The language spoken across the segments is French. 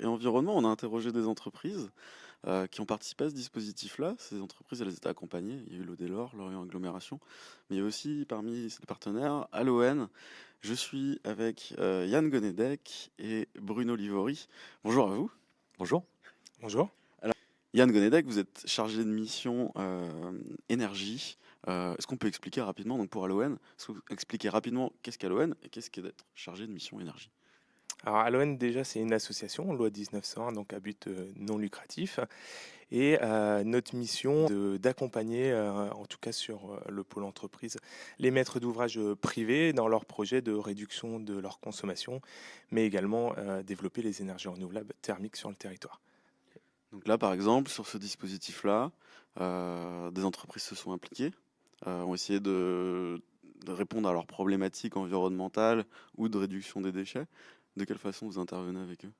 Et environnement, on a interrogé des entreprises qui ont participé à ce dispositif-là. Ces entreprises, elles étaient accompagnées. Il y a eu l'Odélor, Lorient Agglomération, mais il y a aussi parmi ces partenaires Aloen. Je suis avec Yann Gonedec et Bruno Livori. Bonjour à vous. Bonjour. Bonjour. Alors, Yann Gonedec, vous êtes chargé de mission énergie. Est-ce qu'on peut expliquer rapidement, donc pour Aloen, est-ce que vous expliquez rapidement qu'est-ce qu'Aloen et qu'est-ce qu'est d'être chargé de mission énergie? Alors Aloen, déjà, c'est une association, loi 1901, donc à but non lucratif. Et notre mission, d'accompagner, en tout cas sur le pôle entreprise, les maîtres d'ouvrage privés dans leurs projets de réduction de leur consommation, mais également développer les énergies renouvelables thermiques sur le territoire. Donc là, par exemple, sur ce dispositif-là, des entreprises se sont impliquées, ont essayé de répondre à leurs problématiques environnementales ou de réduction des déchets. De quelle façon vous intervenez avec eux?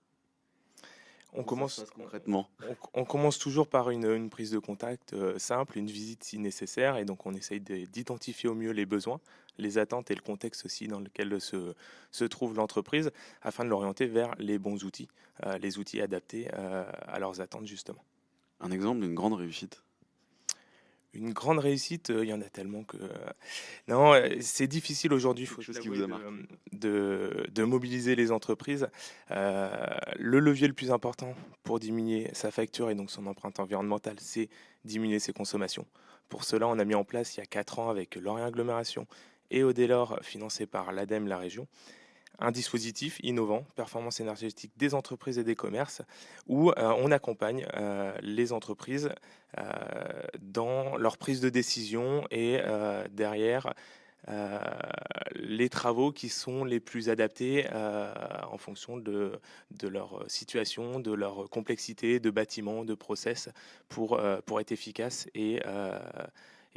On Comment ça se commence, passe concrètement? on commence toujours par une prise de contact simple, une visite si nécessaire, et donc on essaye d'identifier au mieux les besoins, les attentes et le contexte aussi dans lequel se trouve l'entreprise, afin de l'orienter vers les bons outils, les outils adaptés à leurs attentes justement. Un exemple d'une grande réussite. Une grande réussite, il y en a tellement que, non, c'est difficile aujourd'hui, il faut Quelque se chose qui l'avouer, vous a marqué. de mobiliser les entreprises. Heu, le levier le plus important pour diminuer sa facture et donc son empreinte environnementale, c'est diminuer ses consommations. Pour cela, on a mis en place il y a 4 ans avec Lorient Agglomération et Odélor, financé par l'ADEME, la région, un dispositif innovant, performance énergétique des entreprises et des commerces, où on accompagne les entreprises heu, dans leur prise de décision et derrière, heu, les travaux qui sont les plus adaptés en fonction de leur situation, de leur complexité de bâtiment, de process pour être efficace et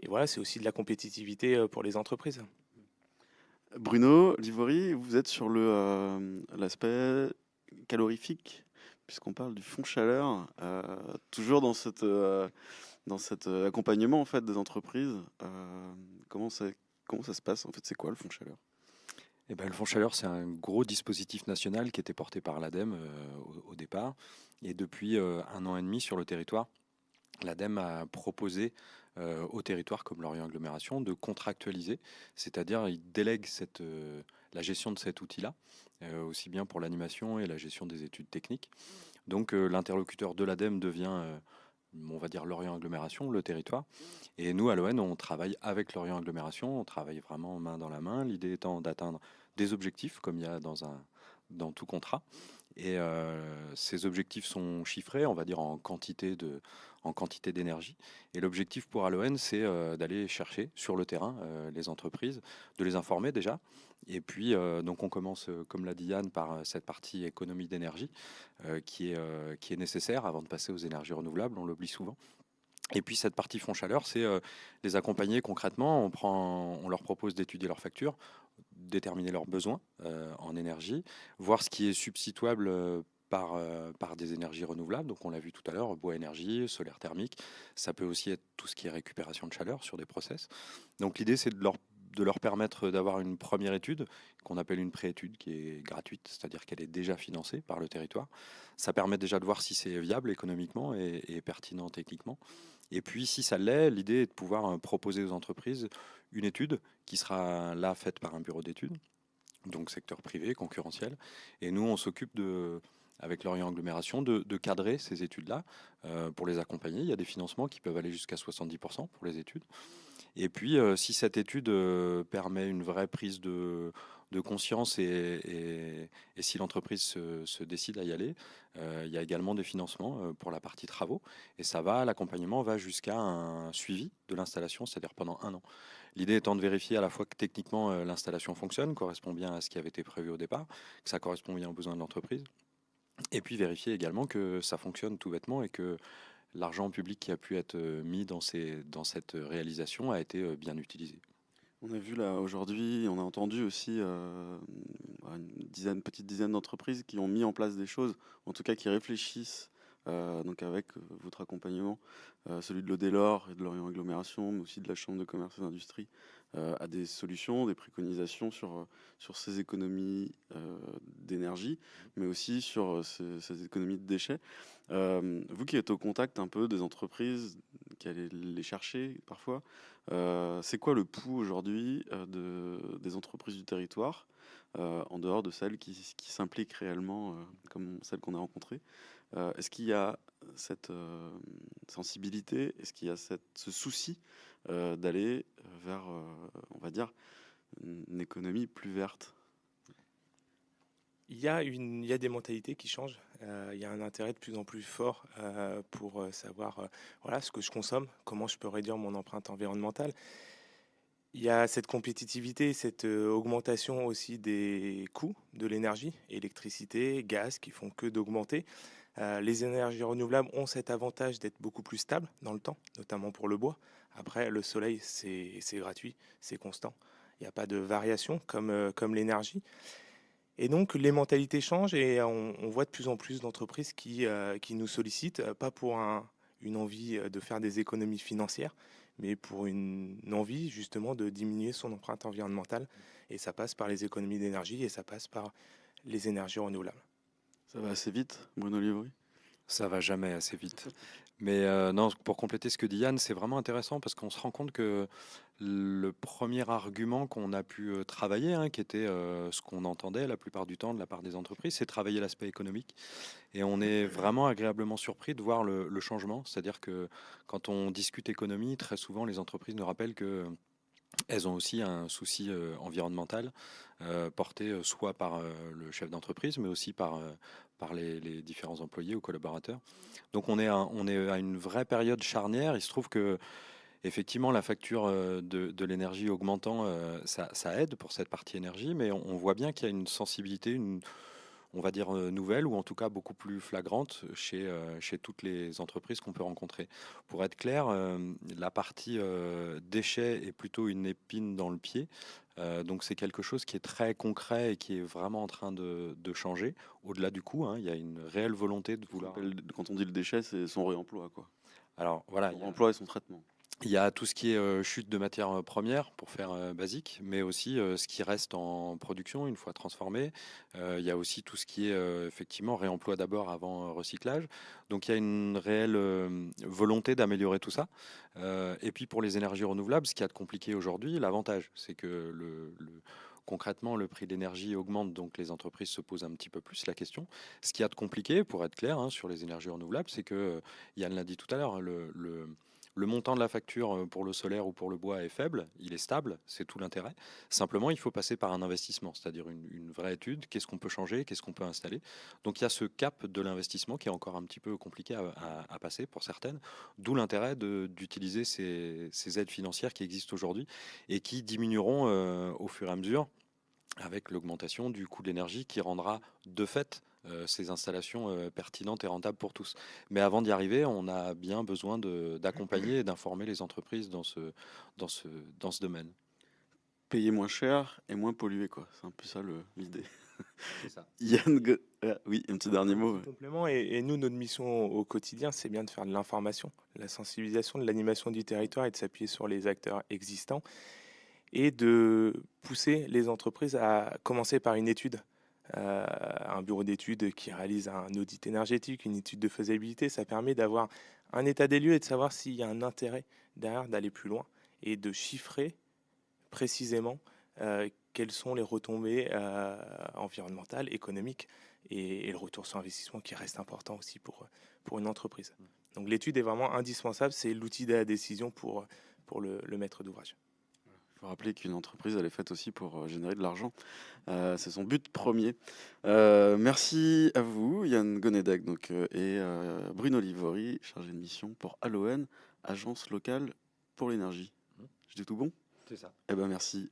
voilà, c'est aussi de la compétitivité pour les entreprises. Bruno Livori, vous êtes sur l'aspect calorifique, puisqu'on parle du fonds chaleur, toujours dans cet accompagnement en fait des entreprises. Comment ça, comment ça se passe en fait? C'est quoi le fonds chaleur? Eh ben, le fonds chaleur, c'est un gros dispositif national qui était porté par l'ADEME au départ. Et depuis 1 an et demi sur le territoire, l'ADEME a proposé au territoire comme Lorient Agglomération de contractualiser, c'est-à-dire il délègue la gestion de cet outil-là, aussi bien pour l'animation et la gestion des études techniques. Donc l'interlocuteur de l'ADEME devient, on va dire, Lorient Agglomération, le territoire. Et nous, à l'ON, on travaille avec Lorient Agglomération, on travaille vraiment main dans la main, l'idée étant d'atteindre des objectifs, comme il y a dans tout contrat. Et ces objectifs sont chiffrés, on va dire en quantité d'énergie. Et l'objectif pour Aloen, c'est d'aller chercher sur le terrain les entreprises, de les informer déjà. Et puis, donc on commence, comme l'a dit Yann, par cette partie économie d'énergie qui est nécessaire avant de passer aux énergies renouvelables, on l'oublie souvent. Et puis cette partie fonds chaleur, c'est les accompagner concrètement. On leur propose d'étudier leurs factures, déterminer leurs besoins en énergie, voir ce qui est substituable par des énergies renouvelables. Donc on l'a vu tout à l'heure, bois énergie, solaire thermique. Ça peut aussi être tout ce qui est récupération de chaleur sur des process. Donc l'idée, c'est de leur permettre d'avoir une première étude qu'on appelle une préétude qui est gratuite, c'est-à-dire qu'elle est déjà financée par le territoire. Ça permet déjà de voir si c'est viable économiquement et pertinent techniquement. Et puis si ça l'est, l'idée est de pouvoir proposer aux entreprises une étude qui sera là faite par un bureau d'études, donc secteur privé, concurrentiel. Et nous, on s'occupe avec Lorient Agglomération, de cadrer ces études-là pour les accompagner. Il y a des financements qui peuvent aller jusqu'à 70% pour les études. Et puis, si cette étude permet une vraie prise de conscience et si l'entreprise se décide à y aller, il y a également des financements pour la partie travaux. Et l'accompagnement va jusqu'à un suivi de l'installation, c'est-à-dire pendant 1 an. L'idée étant de vérifier à la fois que techniquement l'installation fonctionne, correspond bien à ce qui avait été prévu au départ, que ça correspond bien aux besoins de l'entreprise, et puis vérifier également que ça fonctionne tout bêtement et que l'argent public qui a pu être mis dans cette réalisation a été bien utilisé. On a vu là aujourd'hui, on a entendu aussi une petite dizaine d'entreprises qui ont mis en place des choses, en tout cas qui réfléchissent donc avec votre accompagnement, celui de l'Odélor et de l'Orient Agglomération, mais aussi de la Chambre de commerce et d'industrie, à des solutions, des préconisations sur ces économies d'énergie, mais aussi sur ces économies de déchets. Vous qui êtes au contact un peu des entreprises, qui allez les chercher parfois, c'est quoi le pouls aujourd'hui des entreprises du territoire, en dehors de celles qui s'impliquent réellement, comme celles qu'on a rencontrées? Est-ce qu'il y a cette sensibilité, est-ce qu'il y a ce souci d'aller vers, on va dire, une économie plus verte? Il y a des mentalités qui changent. Il y a un intérêt de plus en plus fort pour savoir voilà, ce que je consomme, comment je peux réduire mon empreinte environnementale. Il y a cette compétitivité, cette augmentation aussi des coûts de l'énergie, électricité, gaz, qui font que d'augmenter. Les énergies renouvelables ont cet avantage d'être beaucoup plus stables dans le temps, notamment pour le bois. Après, le soleil, c'est gratuit, c'est constant. Il n'y a pas de variation comme l'énergie. Et donc, les mentalités changent et on voit de plus en plus d'entreprises qui nous sollicitent, pas pour une envie de faire des économies financières, mais pour une envie justement de diminuer son empreinte environnementale. Et ça passe par les économies d'énergie et ça passe par les énergies renouvelables. Ça va assez vite, Bruno Livry? Ça va jamais assez vite. Mais non, pour compléter ce que dit Yann, c'est vraiment intéressant parce qu'on se rend compte que le premier argument qu'on a pu travailler, hein, qui était ce qu'on entendait la plupart du temps de la part des entreprises, c'est travailler l'aspect économique. Et on est vraiment agréablement surpris de voir le changement. C'est-à-dire que quand on discute économie, très souvent les entreprises nous rappellent que elles ont aussi un souci environnemental porté soit par le chef d'entreprise, mais aussi par les différents employés ou collaborateurs. Donc on est à une vraie période charnière. Il se trouve que effectivement la facture de l'énergie augmentant, ça aide pour cette partie énergie, mais on voit bien qu'il y a une sensibilité, on va dire nouvelle ou en tout cas beaucoup plus flagrante chez toutes les entreprises qu'on peut rencontrer. Pour être clair, la partie déchets est plutôt une épine dans le pied. Donc c'est quelque chose qui est très concret et qui est vraiment en train de changer. Au-delà du coût, hein, il y a une réelle volonté de vouloir. Quand on dit le déchet, c'est son réemploi, quoi. Alors voilà, Son réemploi et son traitement. il y a tout ce qui est chute de matières premières, pour faire basique, mais aussi ce qui reste en production une fois transformé. Il y a aussi tout ce qui est effectivement réemploi d'abord avant recyclage. Donc il y a une réelle volonté d'améliorer tout ça. Et puis pour les énergies renouvelables, ce qui a de compliqué aujourd'hui, l'avantage, c'est que concrètement, le prix de l'énergie augmente, donc les entreprises se posent un petit peu plus la question. Ce qui a de compliqué, pour être clair, hein, sur les énergies renouvelables, c'est que, Yann l'a dit tout à l'heure, le montant de la facture pour le solaire ou pour le bois est faible, il est stable, c'est tout l'intérêt. Simplement, il faut passer par un investissement, c'est-à-dire une vraie étude, qu'est-ce qu'on peut changer, qu'est-ce qu'on peut installer. Donc il y a ce cap de l'investissement qui est encore un petit peu compliqué à passer pour certaines, d'où l'intérêt d'utiliser ces aides financières qui existent aujourd'hui et qui diminueront au fur et à mesure avec l'augmentation du coût de l'énergie qui rendra de fait ces installations pertinentes et rentables pour tous. Mais avant d'y arriver, on a bien besoin d'accompagner et d'informer les entreprises dans ce domaine. Payer moins cher et moins polluer, quoi. C'est un peu ça l'idée. C'est ça. Oui, un petit dernier mot. Petit complément, et nous, notre mission au quotidien, c'est bien de faire de l'information, de la sensibilisation, de l'animation du territoire et de s'appuyer sur les acteurs existants et de pousser les entreprises à commencer par une étude. Un bureau d'études qui réalise un audit énergétique, une étude de faisabilité, ça permet d'avoir un état des lieux et de savoir s'il y a un intérêt derrière d'aller plus loin et de chiffrer précisément quelles sont les retombées environnementales, économiques et le retour sur investissement qui reste important aussi pour une entreprise. Donc l'étude est vraiment indispensable, c'est l'outil de la décision pour le maître d'ouvrage. Il faut rappeler qu'une entreprise, elle est faite aussi pour générer de l'argent. C'est son but premier. Merci à vous, Yann Gonedec et Bruno Livori, chargé de mission pour Aloen, agence locale pour l'énergie. Je dis tout bon? C'est ça. Eh ben merci